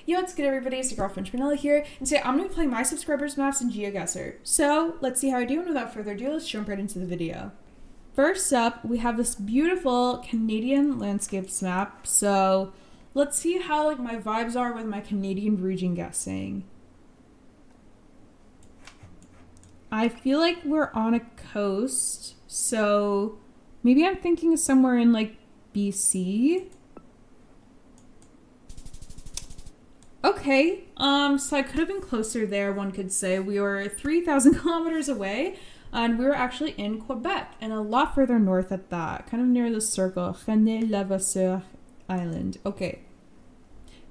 Yo, what's good everybody, it's your girlfriend Vanilla here, and today I'm going to be playing my subscribers maps in Geoguessr. So, let's see how I do, and without further ado, let's jump right into the video. First up, we have this beautiful Canadian landscapes map, so let's see how my vibes are with my Canadian region guessing. I feel like we're on a coast, so maybe I'm thinking somewhere in BC. Okay, so I could have been closer there, one could say. We were 3,000 kilometers away, and we were actually in Quebec, and a lot further north at that, kind of near the circle, Geoguessr Island. Okay.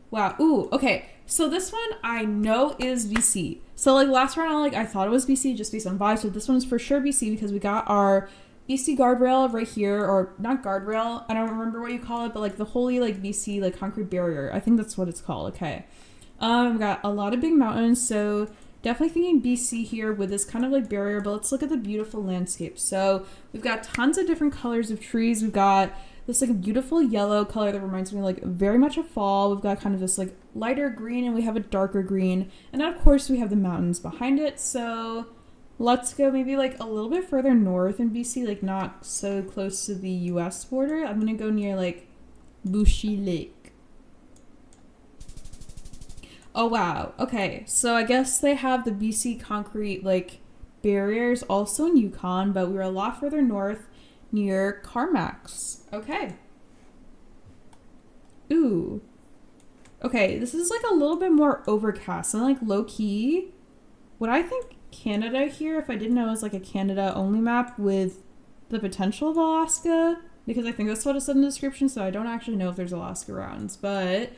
Wow, ooh, okay, so this one I know is BC. So last round, I thought it was BC just based on vibes, but this one's for sure BC because we got our BC guardrail right here, or not guardrail, I don't remember what you call it, but the holy BC concrete barrier. I think that's what it's called. Okay. We got a lot of big mountains, so definitely thinking BC here with this kind of barrier, but let's look at the beautiful landscape. So we've got tons of different colors of trees. We've got this beautiful yellow color that reminds me very much of fall. We've got kind of this lighter green, and we have a darker green, and then of course we have the mountains behind it. So let's go maybe a little bit further north in BC, not so close to the US border. I'm gonna go near Bushy Lake. Oh wow, okay, so I guess they have the BC concrete barriers also in Yukon, but we were a lot further north near Carmax. Okay. Ooh. Okay, this is a little bit more overcast and low key. What I think Canada here, if I didn't know, is a Canada only map with the potential of Alaska, because I think that's what it said in the description, so I don't actually know if there's Alaska rounds, but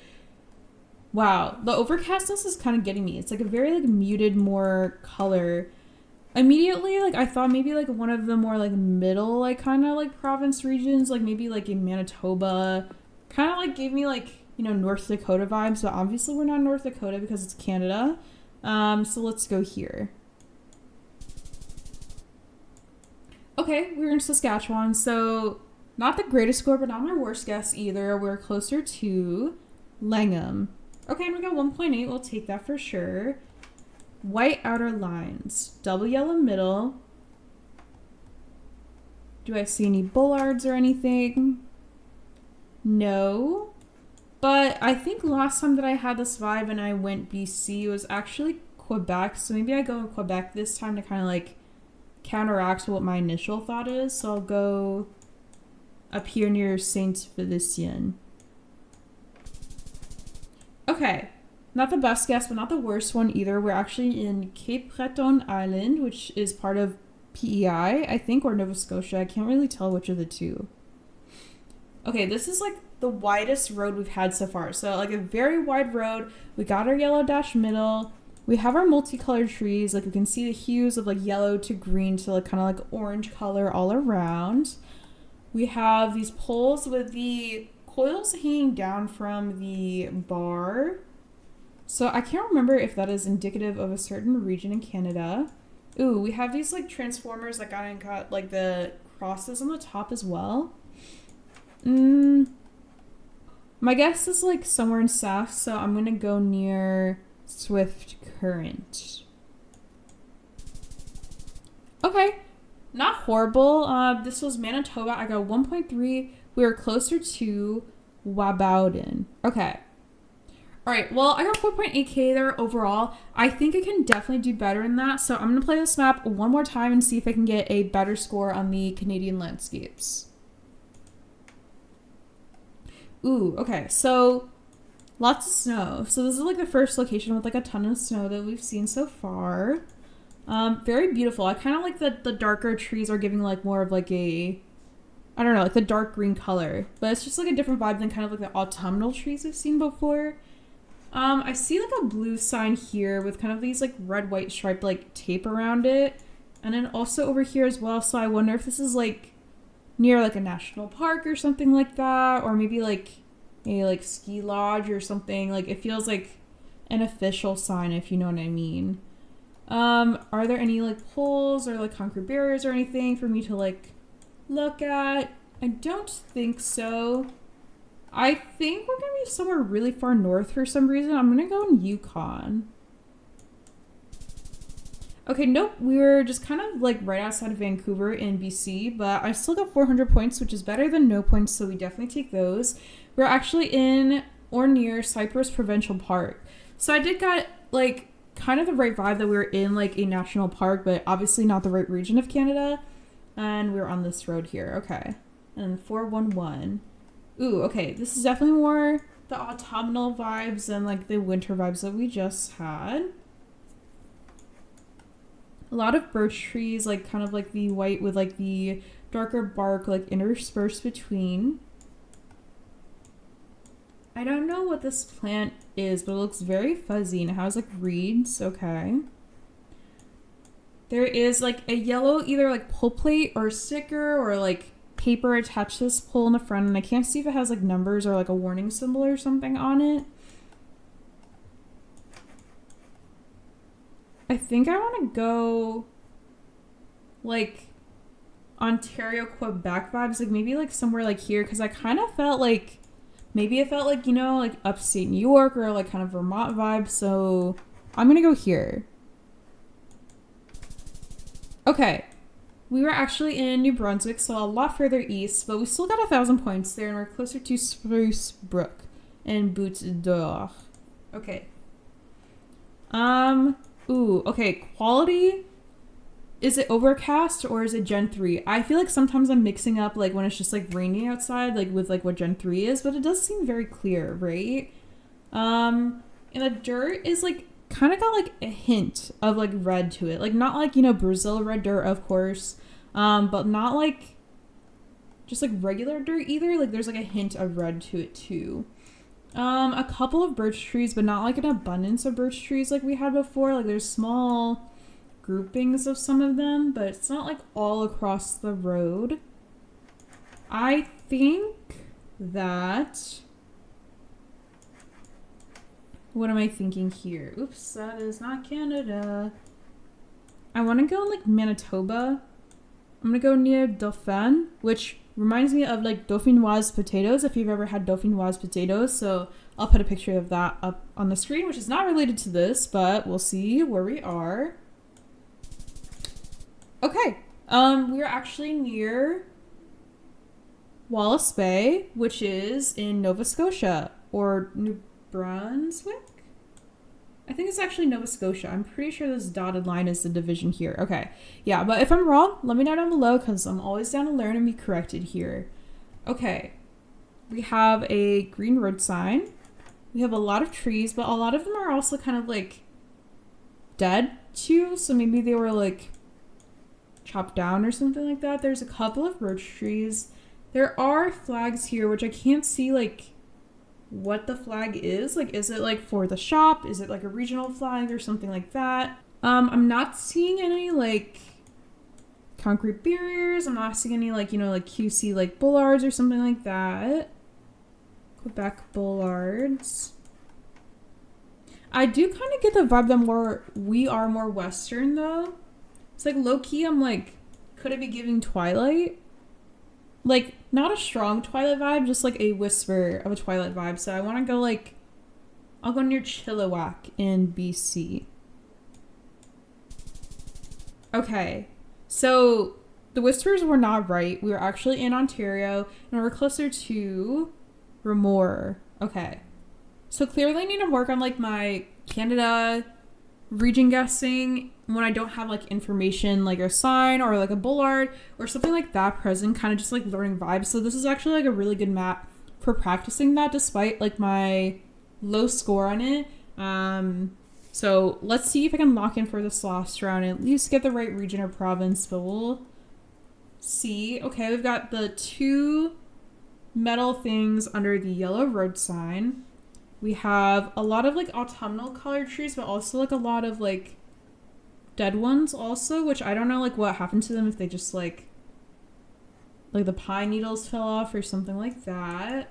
wow, the overcastness is kind of getting me. It's a very muted more color. Immediately, I thought maybe one of the more middle kind of province regions, maybe in Manitoba, kind of gave me North Dakota vibes, but obviously we're not North Dakota because it's Canada. So let's go here. Okay, we're in Saskatchewan, so not the greatest score, but not my worst guess either. We're closer to Langham. Okay, and we got 1.8. We'll take that for sure. White outer lines. Double yellow middle. Do I see any bollards or anything? No. But I think last time that I had this vibe and I went BC, it was actually Quebec. So maybe I go Quebec this time to kind of counteract what my initial thought is. So I'll go up here near Saint Félicien. Okay, not the best guess, but not the worst one either. We're actually in Cape Breton Island, which is part of PEI, I think, or Nova Scotia. I can't really tell which of the two. Okay, this is the widest road we've had so far. So a very wide road. We got our yellow dash middle. We have our multicolored trees. We can see the hues of yellow to green to kind of orange color all around. We have these poles with the coils hanging down from the bar. So I can't remember if that is indicative of a certain region in Canada. Ooh, we have these transformers that got the crosses on the top as well. My guess is somewhere in South, so I'm gonna go near Swift Current. Okay, not horrible. This was Manitoba. I got 1.3. We were closer to Wabowden. Okay. All right, well, I got 4.8k there overall. I think I can definitely do better than that. So I'm going to play this map one more time and see if I can get a better score on the Canadian landscapes. Ooh, okay. So lots of snow. So this is the first location with a ton of snow that we've seen so far. Very beautiful. I kind of like that the darker trees are giving more of a, I don't know, the dark green color, but it's just a different vibe than kind of the autumnal trees we've seen before. I see a blue sign here with kind of these red, white striped tape around it. And then also over here as well. So I wonder if this is near a national park or something like that. Or maybe a ski lodge or something. It feels an official sign, if you know what I mean. Are there any poles or concrete barriers or anything for me to look at? I don't think so. I think we're gonna be somewhere really far north for some reason. I'm gonna go in Yukon. Okay, nope, we were just kind of like right outside of Vancouver in BC, but I still got 400 points, which is better than no points, so we definitely take those. We're actually in or near Cypress Provincial Park. So I did get like kind of the right vibe that we were in like a national park, but obviously not the right region of Canada. And we were on this road here, okay. And 411. Ooh, okay, this is definitely more the autumnal vibes than like the winter vibes that we just had. A lot of birch trees, like kind of like the white with like the darker bark like interspersed between. I don't know what this plant is, but it looks very fuzzy and it has like reeds. Okay. There is like a yellow either like pull plate or sticker or like paper attached to this pole in the front, and I can't see if it has like numbers or like a warning symbol or something on it. I think I want to go like Ontario, Quebec vibes, like maybe like somewhere like here, because I kind of felt like maybe it felt like, you know, like upstate New York or like kind of Vermont vibes. So I'm gonna go here. Okay, we were actually in New Brunswick, so a lot further east, but we still got 1,000 points there, and we're closer to Spruce Brook and Butte d'Or. Okay. Ooh, okay, quality. Is it overcast or is it Gen 3? I feel like sometimes I'm mixing up like when it's just like raining outside, like with like what Gen 3 is, but it does seem very clear, right? And the dirt is like kind of got like a hint of like red to it. Like not like, you know, Brazil red dirt, of course. But not like just like regular dirt either. Like there's like a hint of red to it too. A couple of birch trees, but not like an abundance of birch trees like we had before. Like there's small groupings of some of them, but it's not like all across the road. I think that... What am I thinking here? Oops, that is not Canada. I want to go like Manitoba. I'm going to go near Dauphin, which reminds me of like Dauphinoise potatoes, if you've ever had Dauphinoise potatoes. So I'll put a picture of that up on the screen, which is not related to this, but we'll see where we are. Okay, we're actually near Wallace Bay, which is in Nova Scotia, or New Brunswick? I think it's actually Nova Scotia. I'm pretty sure this dotted line is the division here. Okay, yeah, but if I'm wrong, let me know down below, because I'm always down to learn and be corrected here. Okay, we have a green road sign. We have a lot of trees, but a lot of them are also kind of like dead too, so maybe they were like chopped down or something like that. There's a couple of birch trees. There are flags here, which I can't see like what the flag is. Like, is it like for the shop? Is it like a regional flag or something like that? I'm not seeing any like concrete barriers. I'm not seeing any like, you know, like QC like bollards or something like that. Quebec bollards. I do kind of get the vibe that we are more Western though. It's like low-key, I'm like, could it be giving Twilight? Like, not a strong Twilight vibe, just like a whisper of a Twilight vibe. So I want to go like, I'll go near Chilliwack in BC. Okay, so the whispers were not right. We were actually in Ontario, and we're closer to Remore. Okay, so clearly I need to work on like my Canada region guessing when I don't have like information like a sign or like a bollard or something like that present, kind of just like learning vibes. So this is actually like a really good map for practicing that, despite like my low score on it. So let's see if I can lock in for this last round and at least get the right region or province, but we'll see. Okay, we've got the two metal things under the yellow road sign. We have a lot of like autumnal colored trees, but also like a lot of like dead ones also, which I don't know like what happened to them, if they just like the pine needles fell off or something like that.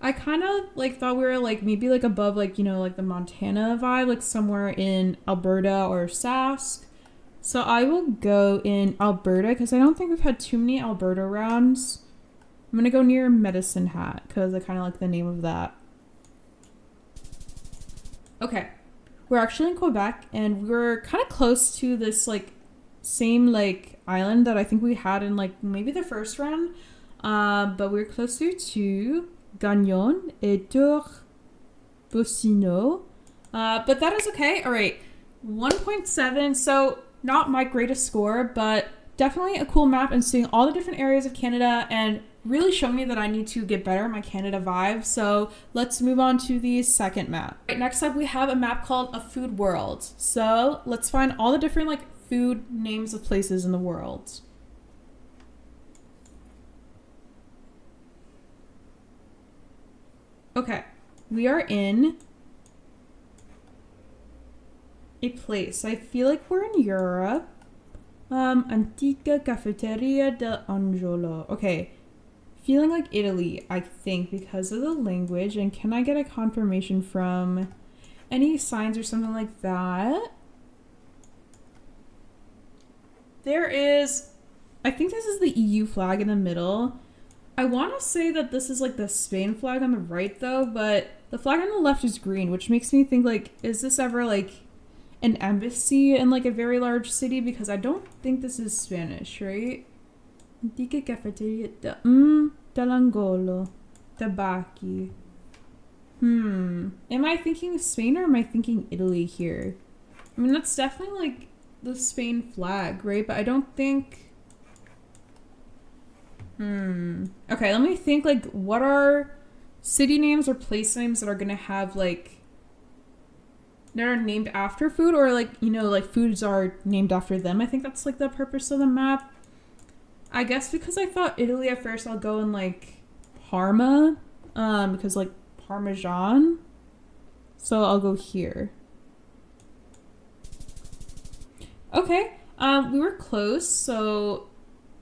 I kind of like thought we were like maybe like above like, you know, like the Montana vibe, like somewhere in Alberta or Sask. So I will go in Alberta because I don't think we've had too many Alberta rounds. I'm gonna go near Medicine Hat because I kind of like the name of that. Okay, we're actually in Quebec and we're kind of close to this like same like island that I think we had in like maybe the first round, but we're closer to Gagnon et Tour-Boussineau, but that is okay. All right, 1.7, so not my greatest score, but definitely a cool map and seeing all the different areas of Canada and really showing me that I need to get better at my Canada vibe. So let's move on to the second map. Right, next up we have a map called A Food World. So let's find all the different like food names of places in the world. Okay, we are in a place. I feel like we're in Europe. Antica Cafeteria dell'Angelo. Okay, feeling like Italy, I think, because of the language. And can I get a confirmation from any signs or something like that? There is, I think this is the EU flag in the middle. I want to say that this is like the Spain flag on the right though, but the flag on the left is green, which makes me think like, is this ever like an embassy in like a very large city? Because I don't think this is Spanish, right? Antica Cafeteria dell'Angolo. Tabacchi. Am I thinking Spain or am I thinking Italy here? I mean, that's definitely like the Spain flag, right? But I don't think... Okay, let me think like what are city names or place names that are gonna have like that are named after food, or like, you know, like foods are named after them. I think that's like the purpose of the map. I guess because I thought Italy at first, I'll go in like Parma, because like Parmesan. So I'll go here. Okay, we were close. So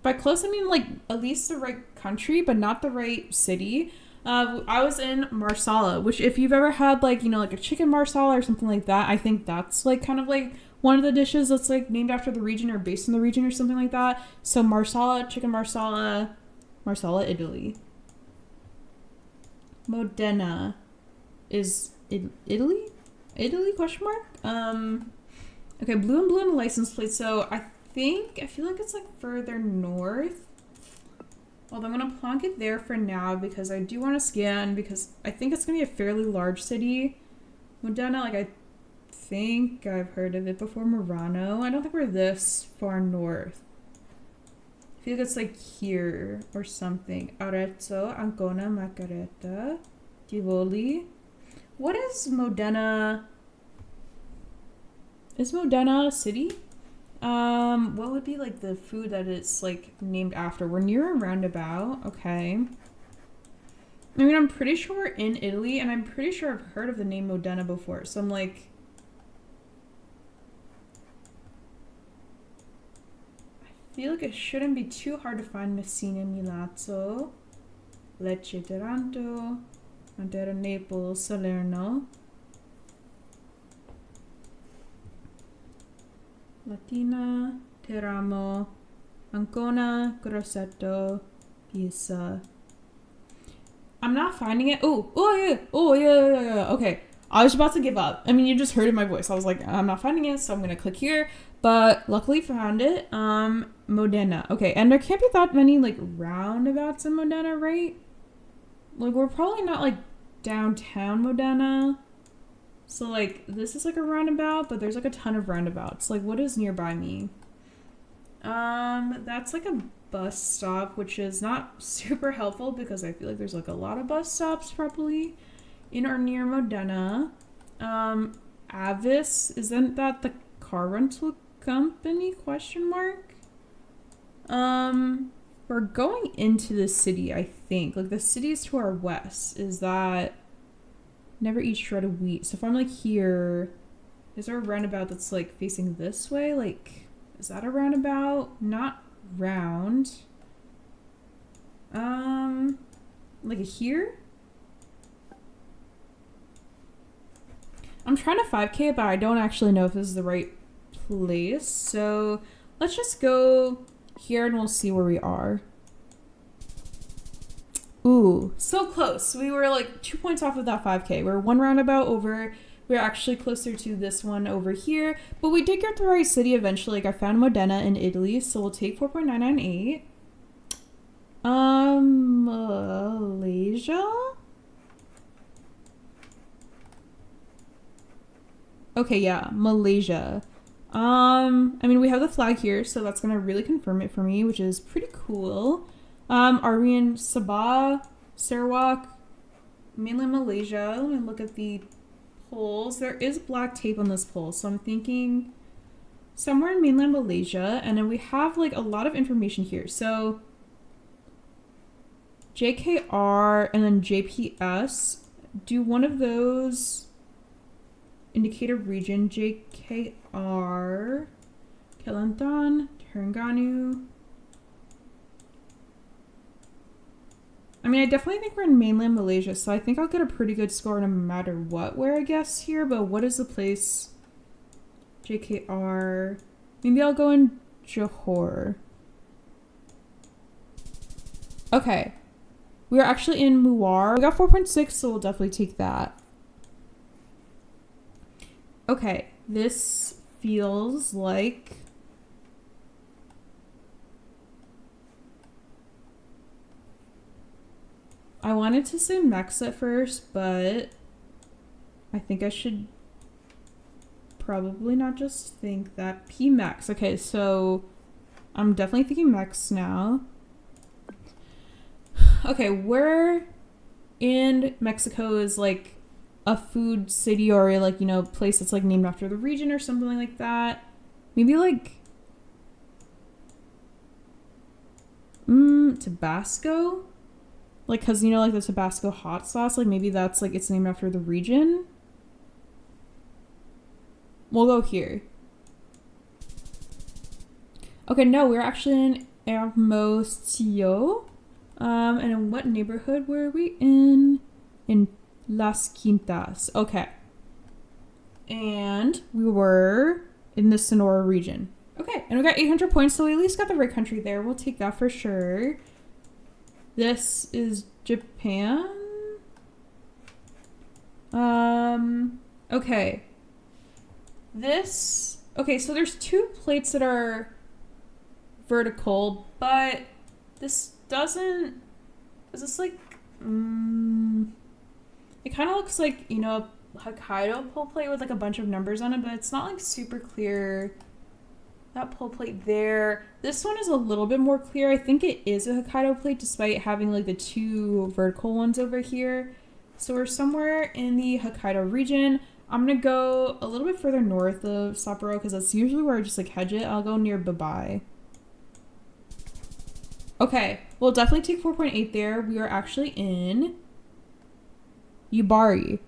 by close, I mean like at least the right country, but not the right city. I was in Marsala, which if you've ever had like, you know, like a chicken Marsala or something like that, I think that's like kind of like one of the dishes that's like named after the region or based in the region or something like that. So Marsala, chicken Marsala, Marsala, Italy. Modena is Italy? Italy, question mark? Okay, blue and blue on the license plate. So I feel like it's like further north. Although I'm going to plonk it there for now because I do want to scan, because I think it's going to be a fairly large city. Modena, like I think I've heard of it before. Murano. I don't think we're this far north. I feel like it's like here or something. Arezzo, Ancona, Macerata, Tivoli. What is Modena? Is Modena a city? What would be like the food that it's like named after? We're near a roundabout. Okay. I mean, I'm pretty sure we're in Italy, and I'm pretty sure I've heard of the name Modena before. So I'm like, I feel like it shouldn't be too hard to find. Messina, Milazzo, Lecce, Taranto, Madeira, Naples, Salerno. Latina, Teramo, Ancona, Grosseto, Pisa. I'm not finding it. Oh yeah. Okay, I was about to give up. I mean, you just heard in my voice. I was like, I'm not finding it, so I'm gonna click here. But luckily found it. Modena. Okay, and there can't be that many like roundabouts in Modena, right? Like we're probably not like downtown Modena. So, like, this is, like, a roundabout, but there's, like, a ton of roundabouts. Like, what is nearby me? That's, like, a bus stop, which is not super helpful because I feel like there's, like, a lot of bus stops probably in or near Modena. Avis, isn't that the car rental company, question mark? We're going into the city, I think. Like, the city is to our west. Is that... Never eat shredded wheat. So if I'm like here, is there a roundabout that's like facing this way? Like, is that a roundabout? Not round. Like here? I'm trying to 5K, but I don't actually know if this is the right place. So let's just go here and we'll see where we are. Ooh, so close. We were like 2 points off of that 5K. We're one roundabout over. We're actually closer to this one over here. But we did get the right city eventually. Like I found Modena in Italy, so we'll take 4.998. Malaysia? Okay, yeah, Malaysia. I mean, we have the flag here, so that's gonna really confirm it for me, which is pretty cool. Are we in Sabah, Sarawak, mainland Malaysia? Let me look at the poles. There is black tape on this pole, so I'm thinking somewhere in mainland Malaysia, and then we have like a lot of information here. So JKR and then JPS. Do one of those indicate a region? JKR, Kelantan, Terengganu. I mean, I definitely think we're in mainland Malaysia, so I think I'll get a pretty good score no matter what where I guess here, but what is the place? JKR. Maybe I'll go in Johor. Okay. We are actually in Muar. We got 4.6, so we'll definitely take that. Okay, this feels like... I wanted to say Mex at first, but I think I should probably not just think that. P-Mex. Okay, so I'm definitely thinking Mex now. Okay, where in Mexico is like a food city or like, you know, place that's like named after the region or something like that? Maybe like Tabasco? Like, cause you know, like the Tabasco hot sauce, like maybe that's like it's named after the region. We'll go here. Okay, no, we're actually in Hermosillo. And in what neighborhood were we in? In Las Quintas. Okay. And we were in the Sonora region. Okay, and we got 800 points, so we at least got the right country there. We'll take that for sure. This is Japan. Okay. Okay, so there's two plates that are vertical, but this doesn't, is this like, it kind of looks like, you know, a Hokkaido pull plate with like a bunch of numbers on it, but it's not like super clear. That pull plate there. This one is a little bit more clear. I think it is a Hokkaido plate despite having like the two vertical ones over here. So we're somewhere in the Hokkaido region. I'm gonna go a little bit further north of Sapporo because that's usually where I just like hedge it. I'll go near Babai. Okay, we'll definitely take 4.8 there. We are actually in Yubari.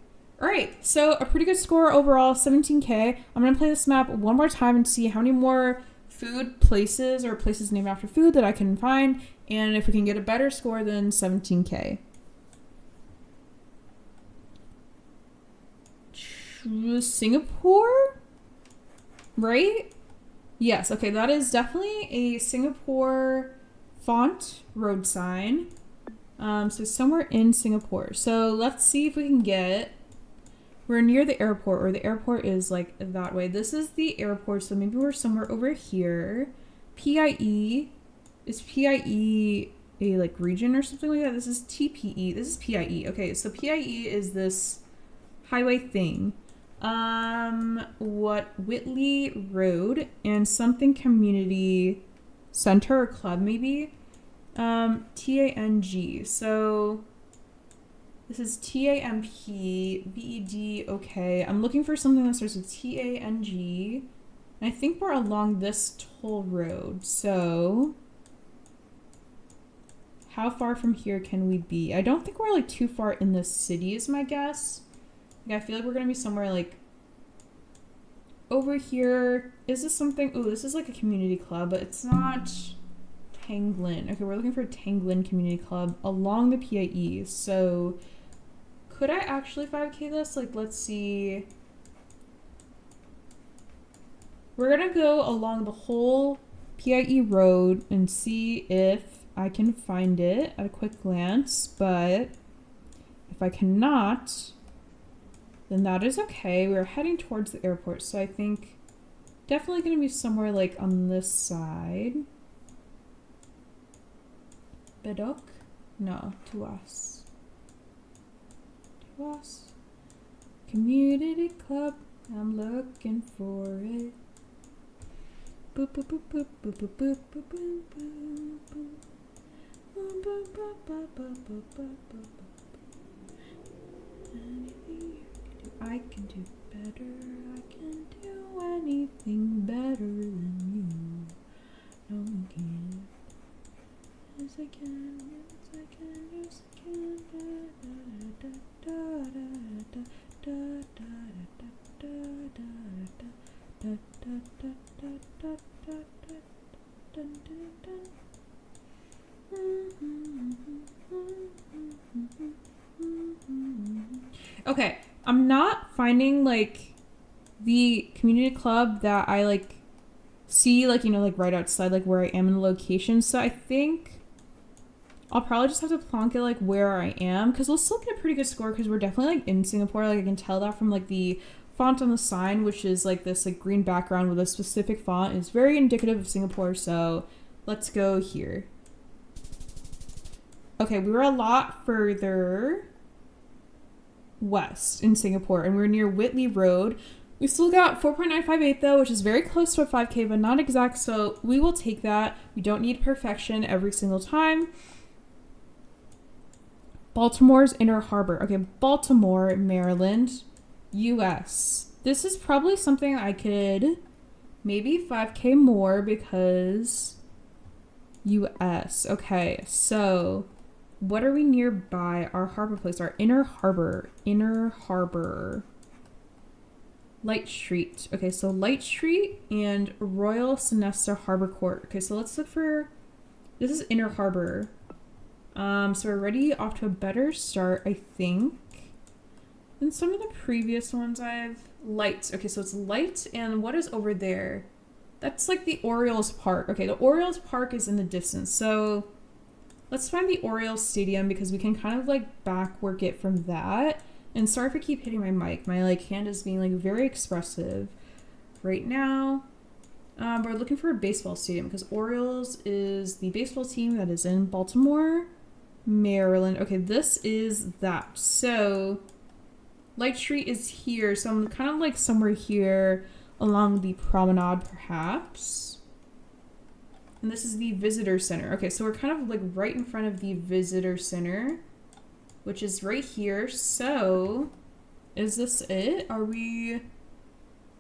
All right, so a pretty good score overall, 17K. I'm gonna play this map one more time and see how many more food places or places named after food that I can find, and if we can get a better score than 17K. Singapore? Right? Yes, okay, that is definitely a Singapore font road sign. So somewhere in Singapore. So let's see if we can get... We're near the airport, or the airport is like that way. This is the airport, so maybe we're somewhere over here. PIE. Is PIE a like region or something like that? This is TPE. This is PIE. Okay, so PIE is this highway thing. What Whitley Road and something community center or club maybe. TANG. So this is TAMP, VED, okay. I'm looking for something that starts with TANG. I think we're along this toll road, so how far from here can we be? I don't think we're like too far in the city is my guess. Like, I feel like we're gonna be somewhere like over here. Is this something? Ooh, this is like a community club, but it's not Tanglin. Okay, we're looking for a Tanglin Community Club along the PIE, so could I actually 5K this? Like, let's see. We're gonna go along the whole PIE road and see if I can find it at a quick glance, but if I cannot, then that is okay. We're heading towards the airport, so I think definitely going to be somewhere like on this side. Bedok? No, to us. To us. Community club, I'm looking for it. Boop boop boop boop boop boop boop boop boop boop. Anything I can do better. I can do anything better than you. No, you can't. Yes, I can. Yes, I can. Yes, I can. Da da da da da da da da da Okay, I'm not finding like the community club that I like see like, you know, like right outside like where I am in the location. So I think I'll probably just have to plonk it like where I am, because we'll still get a pretty good score because we're definitely like in Singapore. Like I can tell that from like the font on the sign, which is like this like green background with a specific font. It's very indicative of Singapore, so let's go here. Okay, we were a lot further west in Singapore, and we're near Whitley Road. We still got 4.958 though, which is very close to a 5K, but not exact, so we will take that. We don't need perfection every single time. Baltimore's Inner Harbor. Okay, Baltimore, Maryland, US. This is probably something I could maybe 5K more because US. Okay, so what are we nearby? Our harbor place, our Inner Harbor. Light Street. Okay, so Light Street and Royal Sonesta Harbor Court. Okay, so let's look for, this is Inner Harbor. So we're already off to a better start, I think, than some of the previous ones I've Light. Okay, so it's Light, and what is over there? That's like the Orioles Park. Okay, the Orioles Park is in the distance, so let's find the Orioles Stadium because we can kind of like backwork it from that. And sorry if I keep hitting my mic. My like hand is being like very expressive right now. We're looking for a baseball stadium because Orioles is the baseball team that is in Baltimore, Maryland. Okay, this is that. So Light Street is here. So I'm kind of like somewhere here along the promenade perhaps. And this is the visitor center. Okay, so we're kind of like right in front of the visitor center, which is right here. So is this it? Are we...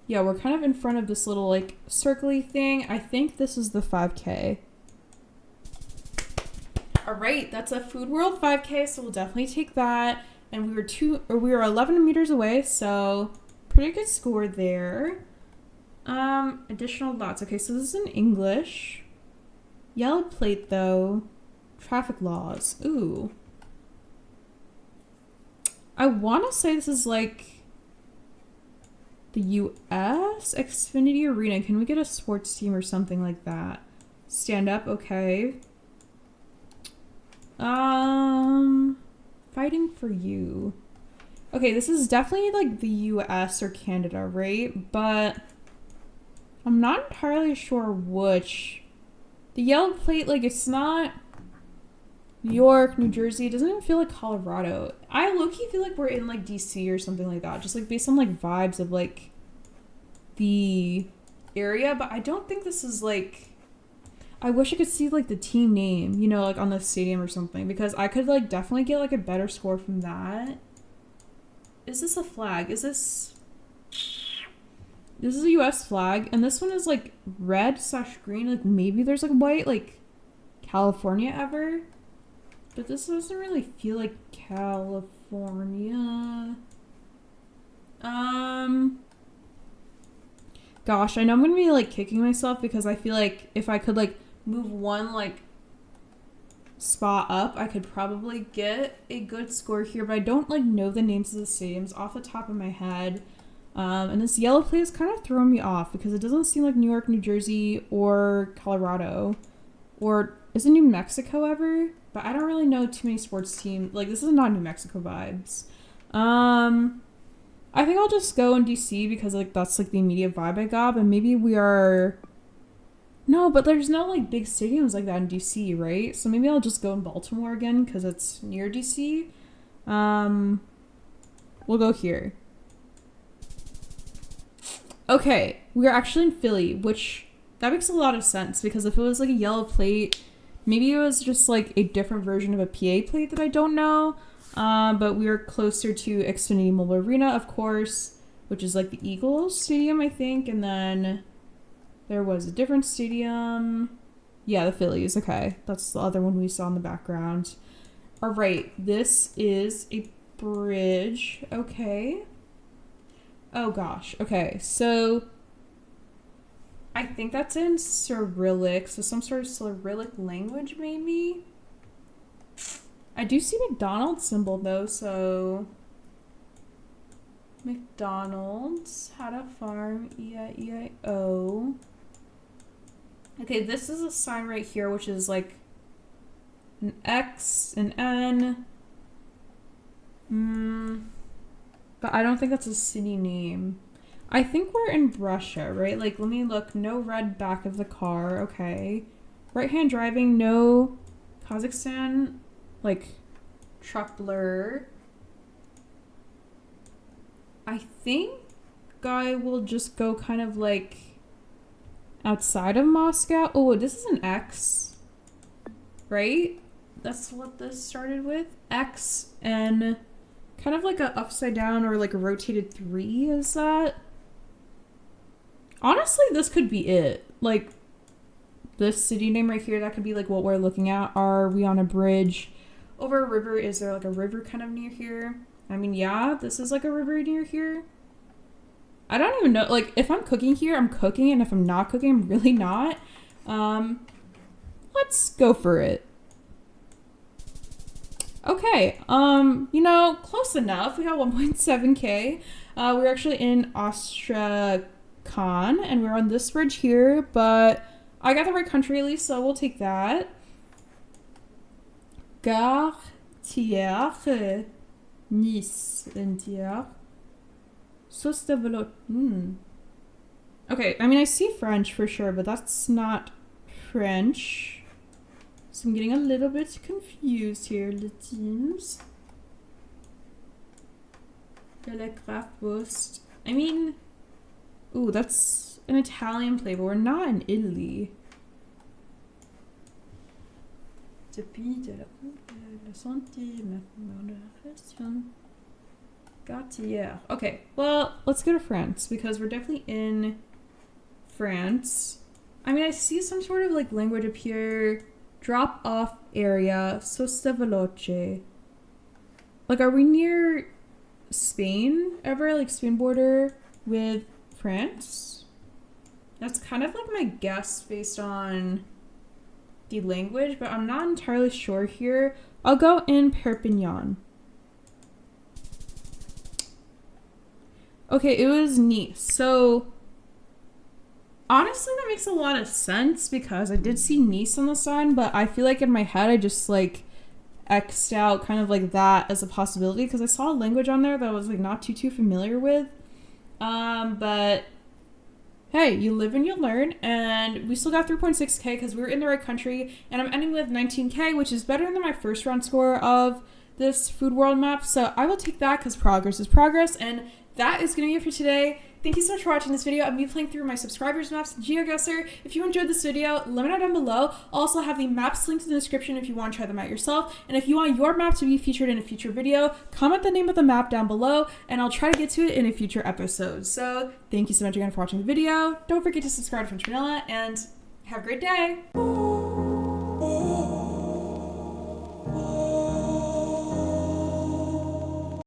Yeah, we're kind of in front of this little like circly thing. I think this is the 5K. All right, that's a Food World 5K, so we'll definitely take that. And we were 11 meters away, so pretty good score there. Additional lots. Okay, so this is in English. Yellow plate though. Traffic laws. Ooh. I want to say this is like the US Xfinity Arena. Can we get a sports team or something like that? Stand up, okay. Fighting for you. Okay, this is definitely like the US or Canada, right? But I'm not entirely sure which. The yellow plate, like it's not New York, New Jersey. It doesn't even feel like Colorado. I low-key feel like we're in like DC or something like that. Just like based on like vibes of like the area. But I don't think this is like, I wish I could see like the team name, you know, like on the stadium or something. Because I could like definitely get like a better score from that. Is this a flag? Is this... This is a US flag. And this one is like red/green. Like maybe there's like white, like California ever. But this doesn't really feel like California. Gosh, I know I'm gonna be like kicking myself because I feel like if I could like move one like spot up, I could probably get a good score here, but I don't like know the names of the stadiums off the top of my head. And this yellow plate is kind of throwing me off because it doesn't seem like New York, New Jersey, or Colorado, or is it New Mexico ever? But I don't really know too many sports teams. Like, this is not New Mexico vibes. I think I'll just go in DC because, like, that's, like, the immediate vibe I got. But maybe we are... No, but there's no, like, big stadiums like that in DC, right? So maybe I'll just go in Baltimore again because it's near DC. We'll go here. Okay, we're actually in Philly, which... That makes a lot of sense because if it was, like, a yellow plate... Maybe it was just, like, a different version of a PA plate that I don't know. But we are closer to Xfinity Mobile Arena, of course, which is like the Eagles Stadium, I think. And then there was a different stadium. Yeah, the Phillies. Okay. That's the other one we saw in the background. All right. This is a bridge. Okay. Oh, gosh. Okay. So I think that's in Cyrillic. So some sort of Cyrillic language, maybe? I do see McDonald's symbol though, so McDonald's had a farm, E-I-E-I-O. Okay, this is a sign right here, which is like an X, an N. But I don't think that's a city name. I think we're in Russia, right? Like, let me look. No red back of the car. Okay. Right-hand driving, no. Kazakhstan. Like, truck blur. I think I will just go kind of like outside of Moscow. Oh, this is an X, right? That's what this started with. X and kind of like a upside down or like a rotated 3 is that? Honestly, this could be it. Like, this city name right here, that could be like what we're looking at. Are we on a bridge? Over a river, is there like a river kind of near here? I mean, yeah, this is like a river near here. I don't even know, like, if I'm cooking here, I'm cooking, and if I'm not cooking, I'm really not. Let's go for it. Okay, you know, close enough. We got 1.7K. We're actually in Astrakhan, and we're on this bridge here, but I got the right country at least, so we'll take that. Gare Thiers, Nice, and Thiers. Okay, I mean, I see French for sure, but that's not French. So I'm getting a little bit confused here, the teams. Telegrafpost. I mean, ooh, that's an Italian play, but we're not in Italy. Depuis de la santé, maintenant de la gestion. Gatier. Okay, well, let's go to France because we're definitely in France. I mean, I see some sort of like language up here. Drop off area. Sosta veloce. Like, are we near Spain ever? Like, Spain border with France? That's kind of like my guess based on the language, but I'm not entirely sure here. I'll go in Perpignan. Okay, it was Nice. So honestly, that makes a lot of sense because I did see Nice on the sign, but I feel like in my head I just like X'd out kind of like that as a possibility because I saw a language on there that I was like not too familiar with. But hey, you live and you learn, and we still got 3.6K because we were in the right country, and I'm ending with 19K, which is better than my first round score of this Food World map, so I will take that because progress is progress, and that is going to be it for today. Thank you so much for watching this video. I'm going to be playing through my subscribers maps in Geoguessr. If you enjoyed this video, let me know down below. I'll also have the maps linked in the description if you want to try them out yourself. And if you want your map to be featured in a future video, comment the name of the map down below and I'll try to get to it in a future episode. So thank you so much again for watching the video. Don't forget to subscribe to French Vanilla and have a great day.